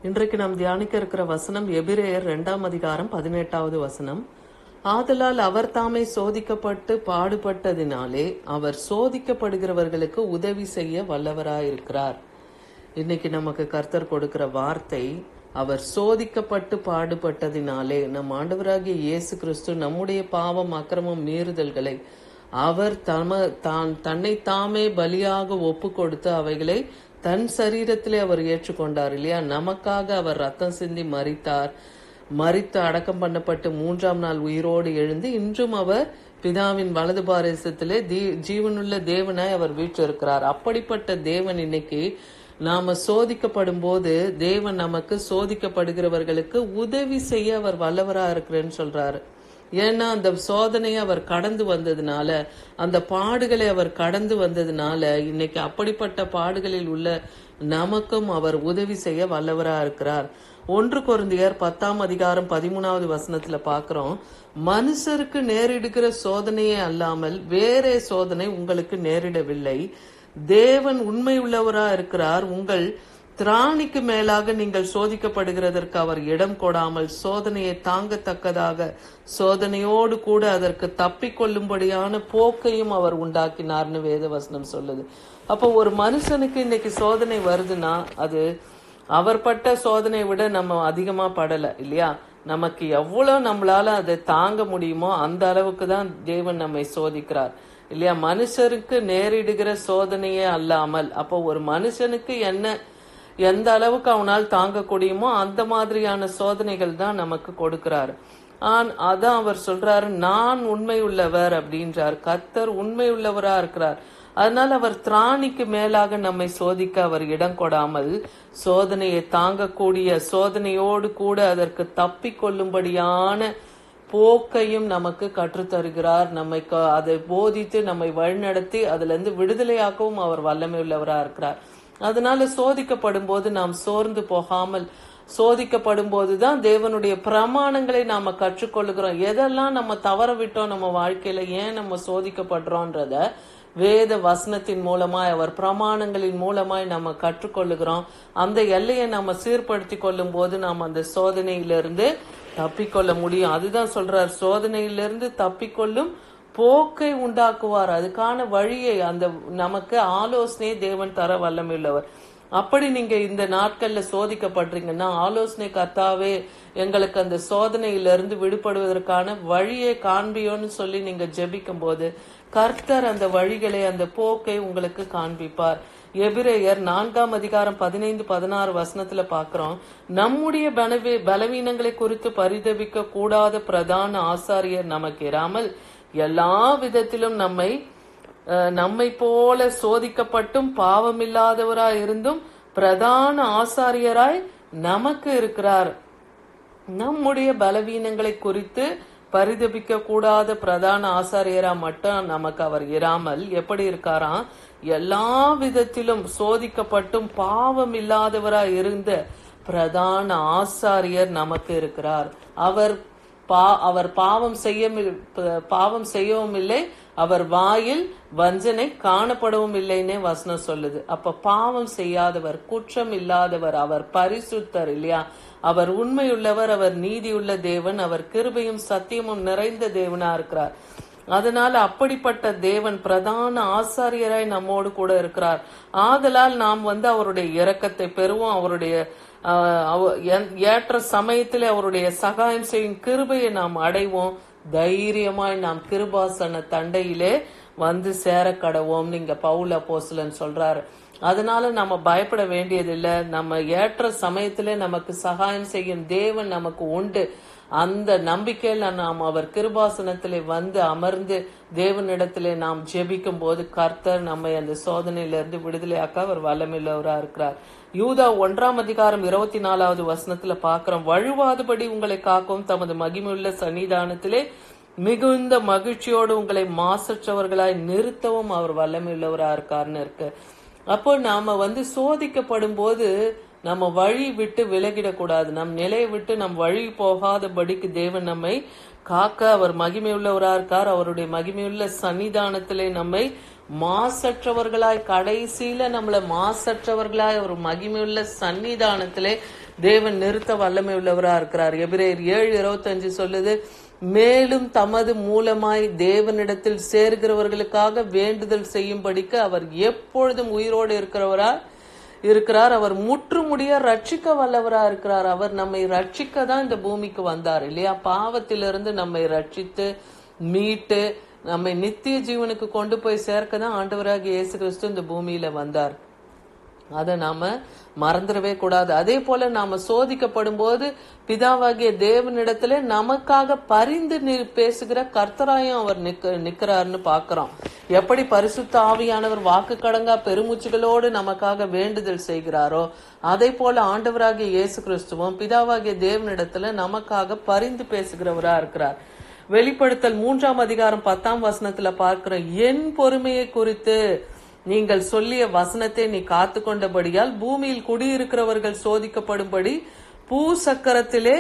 இன்றைக்கு நாம் தியானிக்க இருக்கிற வசனம் எபிரேயர் 2ஆம் அதிகாரம் 18வது வசனம். ஆதலால் அவர் தாமே சோதிக்கப்பட்டு பாடுபட்டதினாலே அவர் சோதிக்கப்படுகிறவர்களுக்கு உதவி செய்ய வல்லவராயிருக்கிறார். இன்னைக்கு நமக்கு கர்த்தர் கொடுக்கிற வார்த்தை, அவர் சோதிக்கப்பட்டு பாடுபட்டதினாலே. நம் ஆண்டவராகிய இயேசு கிறிஸ்து நம்முடைய பாவம், அக்கிரமம், மீறுதல்களை அவர் தன்னை தாமே பலியாக ஒப்பு கொடுத்து அவைகளை தன் சரீரத்திலே அவர் ஏற்றுக்கொண்டார் இல்லையா? நமக்காக அவர் ரத்தம் சிந்தி மரித்து அடக்கம் பண்ணப்பட்டு 3ஆம் நாள் உயிரோடு எழுந்து இன்றும் அவர் பிதாவின் வலது பாரசத்திலே ஜீவனுள்ள தேவனாய் அவர் வீற்றிருக்கிறார். அப்படிப்பட்ட தேவன் இன்னைக்கு நாம சோதிக்கப்படும் போது தேவன் நமக்கு சோதிக்கப்படுகிறவர்களுக்கு உதவி செய்ய அவர் வல்லவரா இருக்கிறேன்னு சொல்றாரு. ஏன்னா அந்த சோதனையை அவர் கடந்து வந்ததுனால, அந்த பாடுகளை அவர் கடந்து வந்ததுனால இன்னைக்கு அப்படிப்பட்ட பாடுகளில் உள்ள நமக்கும் அவர் உதவி செய்ய வல்லவரா இருக்கிறார். 1 கொரிந்தியர் 10ஆம் அதிகாரம் 13வது வசனத்துல பாக்குறோம், மனுஷருக்கு நேரிடுகிற சோதனையே அல்லாமல் வேறே சோதனை உங்களுக்கு நேரிடவில்லை. தேவன் உண்மை உள்ளவரா இருக்கிறார். உங்கள் திராணிக்கு மேலாக நீங்கள் சோதிக்கப்படுகிறதற்கு அவர் இடம் கொடாமல் சோதனையை தாங்கத்தக்கதாக சோதனையோடு கூட அதற்கு தப்பிக்கொள்ளும்படியான போக்கையும் அவர் உண்டாக்கினார்னு வேதவசனம் சொல்லுது. அப்போ ஒரு மனுஷனுக்கு இன்னைக்கு சோதனை வருதுன்னா அது அவர் பட்ட சோதனையை விட நம்ம அதிகமா படல இல்லையா? நமக்கு எவ்வளவு நம்மளால அதை தாங்க முடியுமோ அந்த அளவுக்கு தான் தேவன் நம்மை சோதிக்கிறார் இல்லையா? மனுஷருக்கு நேரிடுகிற சோதனையே அல்லாமல், அப்போ ஒரு மனுஷனுக்கு எந்த அளவுக்கு அவனால் தாங்க முடியுமோ அந்த மாதிரியான சோதனைகள் தான் நமக்கு கொடுக்கிறாரு. அதான் அவர் சொல்றாரு, நான் உண்மை உள்ளவர் அப்படின்றார். கர்த்தர் உண்மை உள்ளவரா இருக்கிறார். அதனால அவர் திராணிக்கு மேலாக நம்மை சோதிக்க அவர் இடம் கொடாமல் சோதனையை தாங்கக்கூடிய, சோதனையோடு கூட அதற்கு தப்பிக்கொள்ளும்படியான போக்கையும் நமக்கு கற்றுத்தருகிறார். நம்மை அதை போதித்து நம்மை வழிநடத்தி அதுல இருந்து விடுதலையாக்கவும் அவர் வல்லமை உள்ளவரா இருக்கிறார். அதனால சோதிக்கப்படும் போது நாம் சோர்ந்து போகாமல், சோதிக்கப்படும் போதுதான் தேவனுடைய பிரமாணங்களை நாம கற்றுக்கொள்ளுகிறோம். எதெல்லாம் நம்ம தவற விட்டோம் நம்ம வாழ்க்கையில, ஏன் நம்ம சோதிக்கப்படுறோன்றத வேத வசனத்தின் மூலமாய், அவர் பிரமாணங்களின் மூலமாய் நம்ம கற்றுக்கொள்ளுகிறோம். அந்த எல்லையை நம்ம சீர்படுத்தி கொள்ளும் போது நாம் அந்த சோதனையிலிருந்து தப்பிக்கொள்ள முடியும். அதுதான் சொல்றார், சோதனையிலிருந்து தப்பிக்கொள்ளும் போக்கை உண்டாக்குவார். அதுக்கான வழியை, அந்த நமக்கு ஆலோசனை தேவன் தர வல்லமையுள்ளவர். அப்படி நீங்க இந்த நாட்கள்ல சோதிக்கப்படுறீங்கன்னா ஆலோசனை, கர்த்தாவே எங்களுக்கு அந்த சோதனையிலிருந்து விடுபடுவதற்கான வழியை காண்பியோன்னு சொல்லி நீங்க ஜெபிக்கும் போது கர்த்தர் அந்த வழிகளை, அந்த போக்கை உங்களுக்கு காண்பிப்பார். எபிரேயர் 4ஆம் அதிகாரம் 15-16 வசனத்துல பாக்குறோம், நம்முடைய பலவீனங்களை குறித்து பரிதபிக்க கூடாத பிரதான ஆசாரியர் நமக்கு இராமல் எல்லா விதத்திலும் நம்மை போல சோதிக்கப்பட்டும் பாவமில்லாதவராய் இருந்தும் பிரதான ஆசாரியராய் நமக்கு இருக்கிறார். நம்முடைய பலவீனங்களை குறித்து பரிதபிக்க கூடாத பிரதான ஆசாரியரா மட்டும் நமக்கு அவர் இராமல் எப்படி இருக்காராம், எல்லா விதத்திலும் சோதிக்கப்பட்டும் பாவம் இல்லாதவராய் இருந்த பிரதான ஆசாரியர் நமக்கு இருக்கிறார். அவர் பாவம் செய்யவும் இல்லை, அவர் வாயில் வஞ்சனை காணப்படவும் இல்லைன்னே வசனம் சொல்லுது. அப்ப பாவம் செய்யாதவர், குற்றம் இல்லாதவர், அவர் பரிசுத்தர் இல்லையா? அவர் உண்மையுள்ளவர், அவர் நீதியுள்ள தேவன், அவர் கிருபையும் சத்தியமும் நிறைந்த தேவனா இருக்கிறார். அதனால அப்படிப்பட்ட தேவன் பிரதான ஆசாரியராய் நம்மோடு கூட இருக்கிறார். ஆதலால் நாம் அவருடைய இரக்கத்தை பெறுவோம், அவருடைய ஏற்ற சமயத்திலே அவருடைய சகாயம் செய்யும் கிருபையை நாம் அடைவோம். தைரியமாய் நாம் கிருபாசன தண்டையிலே சேர கடவோம் நீங்க பவுல் அப்போஸ்தலன் சொல்றாரு. அதனால நம்ம பயப்பட வேண்டியதில்லை. நம்ம ஏற்ற சமயத்திலே நமக்கு சகாயம் செய்யும் தேவன் நமக்கு உண்டு. அந்த நம்பிக்கையில நாம் அவர் கிருபாசனத்திலே அமர்ந்து தேவனிடத்திலே நாம் ஜெபிக்கும் போது கர்த்தர் நம்மை அந்த சோதனையிலிருந்து விடுதலையாக்க அவர் வல்லமையுள்ளவரா இருக்கிறார். யூதா 1ஆம் அதிகாரம் 24வது வசனத்துல பாக்குறோம், வழுவாதபடி உங்களை காக்கவும் தமது மகிமையுள்ள சன்னிதானத்திலே மிகுந்த மகிழ்ச்சியோடு உங்களை மாசற்றவர்களாய் நிறுத்தவும் அவர் வல்லமையுள்ளவரா இருக்காருன்னு இருக்கு. அப்போ நாம சோதிக்கப்படும் போது நம்ம வழி விட்டு விலகிடக்கூடாது. நம் நிலையை விட்டு நம் வழி போகாதபடிக்கு தேவன் நம்மை காக்க அவர் மகிமையுள்ளவரா இருக்கார். அவருடைய மகிமையுள்ள சன்னிதானத்திலே நம்மை மாசற்றவர்களாய், கடைசியில நம்மளை மாசற்றவர்களாய் ஒரு மகிமையுள்ள சன்னிதானத்திலே தேவன் நிறுத்த வல்லமை உள்ளவரா இருக்கிறார். எபிரேயர் 7:25 சொல்லுது, மேலும் தமது மூலமாய் தேவனிடத்தில் சேர்கிறவர்களுக்காக வேண்டுதல் செய்யும்படிக்கு அவர் எப்பொழுதும் உயிரோடு இருக்கிறார். அவர் முற்றுமுடிய ரட்சிக்க வல்லவரா இருக்கிறார். அவர் நம்மை ரட்சிக்க தான் இந்த பூமிக்கு வந்தார் இல்லையா? பாவத்திலிருந்து நம்மை ரட்சித்து மீட்டு நம்மை நித்திய ஜீவனுக்கு கொண்டு போய் சேர்க்க தான் ஆண்டவராகிய இயேசு கிறிஸ்து இந்த பூமியில வந்தார். அதை நாம மறந்துடவே கூடாது. அதே போல நாம சோதிக்கப்படும் போது பிதாவாகிய தேவனிடத்துல நமக்காக பரிந்து பேசுகிற கர்த்தராயும் அவர் நிக்கிறாருன்னு பாக்குறோம். எப்படி பரிசுத்த ஆவியானவர் வாக்கு கடங்கா பெருமூச்சுகளோடு நமக்காக வேண்டுதல் செய்கிறாரோ, அதே போல ஆண்டவராகிய இயேசு கிறிஸ்துவும் பிதாவாகிய தேவனிடத்துல நமக்காக பரிந்து பேசுகிறவரா இருக்கிறார். வெளிப்படுத்தல் 3:10 பார்க்கிறோம், என் பொறுமையை குறித்து நீங்கள் சொல்லிய வசனத்தை நீ காத்து கொண்டபடியால் பூமியில் குடியிருக்கிறவர்கள் சோதிக்கப்படும்படி பூசக்கரத்திலே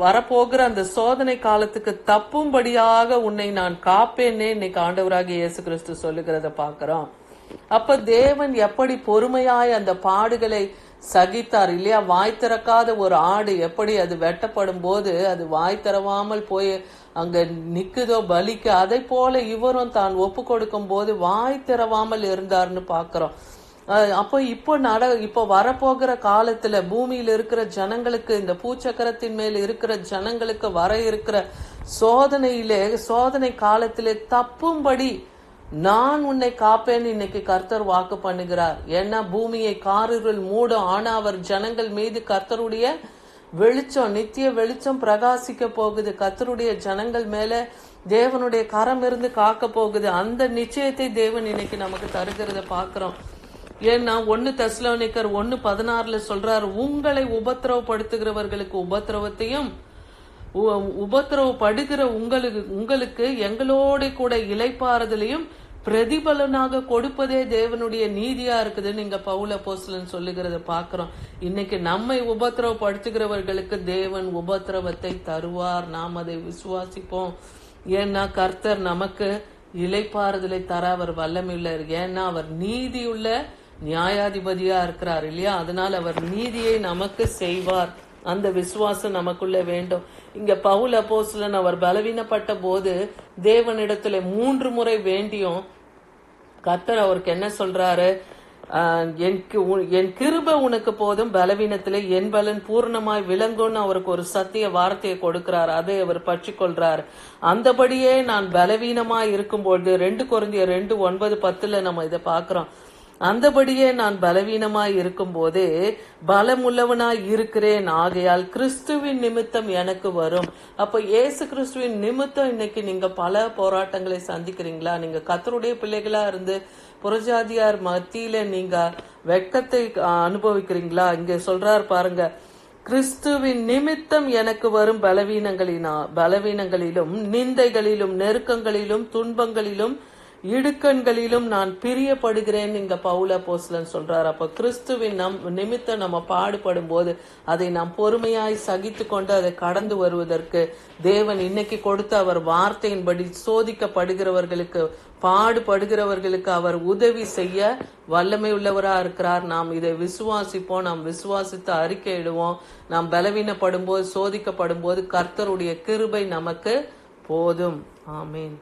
வரப்போகிற அந்த சோதனை காலத்துக்கு தப்பும்படியாக உன்னை நான் காப்பேன்னே இன்னைக்கு ஆண்டவராகிய இயேசு கிறிஸ்து சொல்லுகிறத பாக்கிறோம். அப்ப தேவன் எப்படி பொறுமையாய் அந்த பாடுகளை சகித்தார் இல்லையா? வாய் திறக்காத ஒரு ஆடு எப்படி அது வெட்டப்படும் போது அது வாய் திறவாமல் போய் அங்க நிக்குதோ பலிக்கு, அதை போல இவரும் தான் ஒப்பு கொடுக்கும் போது வாய் திறவாமல் இருந்தார்னு பாக்குறோம். அப்போ இப்போ வரப்போகிற காலத்துல பூமியில இருக்கிற ஜனங்களுக்கு, இந்த பூச்சக்கரத்தின் மேல் இருக்கிற ஜனங்களுக்கு வர இருக்கிற சோதனை காலத்திலே தப்பும்படி நான் உன்னை காப்பேன்னு இன்னைக்கு கர்த்தர் வாக்கு பண்ணுகிறார். ஏன்னா பூமியை காரிருள் மூடும், ஆனா அவர் ஜனங்கள் மீது கர்த்தருடைய வெளிச்சம், நித்திய வெளிச்சம் பிரகாசிக்க போகுது. கர்த்தருடைய ஜனங்கள் மேல தேவனுடைய கரம் இருந்து காக்க போகுது. அந்த நிச்சயத்தை தேவன் இன்னைக்கு நமக்கு தருகிறத பாக்குறோம். ஏன்னா 1 தெசலோனிக்கர் 1:16 சொல்றாரு, உங்களை உபத்திரவப்படுத்துகிறவர்களுக்கு உபத்திரவத்தையும் உபத்திரவப்படுகிற உங்களுக்கு எங்களோட கூட இளைப்பாறுதலையும் பிரதிபலனாக கொடுப்பதே தேவனுடைய நீதியா இருக்குதுன்னு இங்க பவுல் அப்போஸ்தலன் சொல்லுகிறத பாக்குறோம். இன்னைக்கு நம்மை உபத்திரவப்படுத்துகிறவர்களுக்கு தேவன் உபத்திரவத்தை தருவார். நாம் அதை விசுவாசிப்போம். ஏன்னா கர்த்தர் நமக்கு இளைப்பாறுதலை தர அவர் வல்லமையுள்ளார். ஏன்னா அவர் நீதியுள்ள நியாயாதிபதியா இருக்கிறார் இல்லையா? அதனால அவர் நீதியை நமக்கு செய்வார். அந்த விசுவாசம் நமக்குள்ள வேண்டும். இங்க பவுல் அப்போஸ்தலன் அவர் பலவீனப்பட்ட போது தேவனிடத்துல 3 முறை வேண்டியும் கர்த்தர் அவருக்கு என்ன சொல்றாரு, என் கிருபை உனக்கு போதும், பலவீனத்திலே என் பலன் பூர்ணமாய் விளங்கும்னு அவருக்கு ஒரு சத்திய வார்த்தையை கொடுக்கிறார். அதை அவர் பற்றி கொள்றார். அந்தபடியே நான் பலவீனமாய் இருக்கும்போது 2 கொரிந்தியர் 2:9-10 நம்ம இதை பாக்குறோம். அந்தபடியே நான் பலவீனமாய் இருக்கும் போதே பலமுள்ளவனாய் இருக்கிறேன், ஆகையால் கிறிஸ்துவின் நிமித்தம் எனக்கு வரும். அப்ப இயேசு கிறிஸ்துவின் நிமித்தம் இன்னைக்கு நீங்க பல போராட்டங்களை சந்திக்கிறீங்களா? நீங்க கர்த்தருடைய பிள்ளைகளா இருந்து புறஜாதியார் மத்தியில நீங்க வெட்கத்தை அனுபவிக்கிறீங்களா? இங்க சொல்றார் பாருங்க, கிறிஸ்துவின் நிமித்தம் எனக்கு வரும் பலவீனங்களிலும் நிந்தைகளிலும் நெருக்கங்களிலும் துன்பங்களிலும் இடுக்கண்களிலும் நான் பிரியப்படுகிறேன் இங்க பவுல் அப்போஸ்தலன் சொல்றார். அப்ப கிறிஸ்துவின் நிமித்தம் நம்ம பாடுபடும் போது அதை நாம் பொறுமையாய் சகித்து கொண்டு அதை கடந்து வருவதற்கு தேவன் இன்னைக்கு கொடுத்த அவர் வார்த்தையின்படி சோதிக்கப்படுகிறவர்களுக்கு, பாடுபடுகிறவர்களுக்கு அவர் உதவி செய்ய வல்லமை உள்ளவரா இருக்கிறார். நாம் இதை விசுவாசிப்போம். நாம் விசுவாசித்து அறிக்கையிடுவோம். நாம் பலவீனப்படும் போது, சோதிக்கப்படும் போது கர்த்தருடைய கிருபை நமக்கு போதும். ஆமேன்.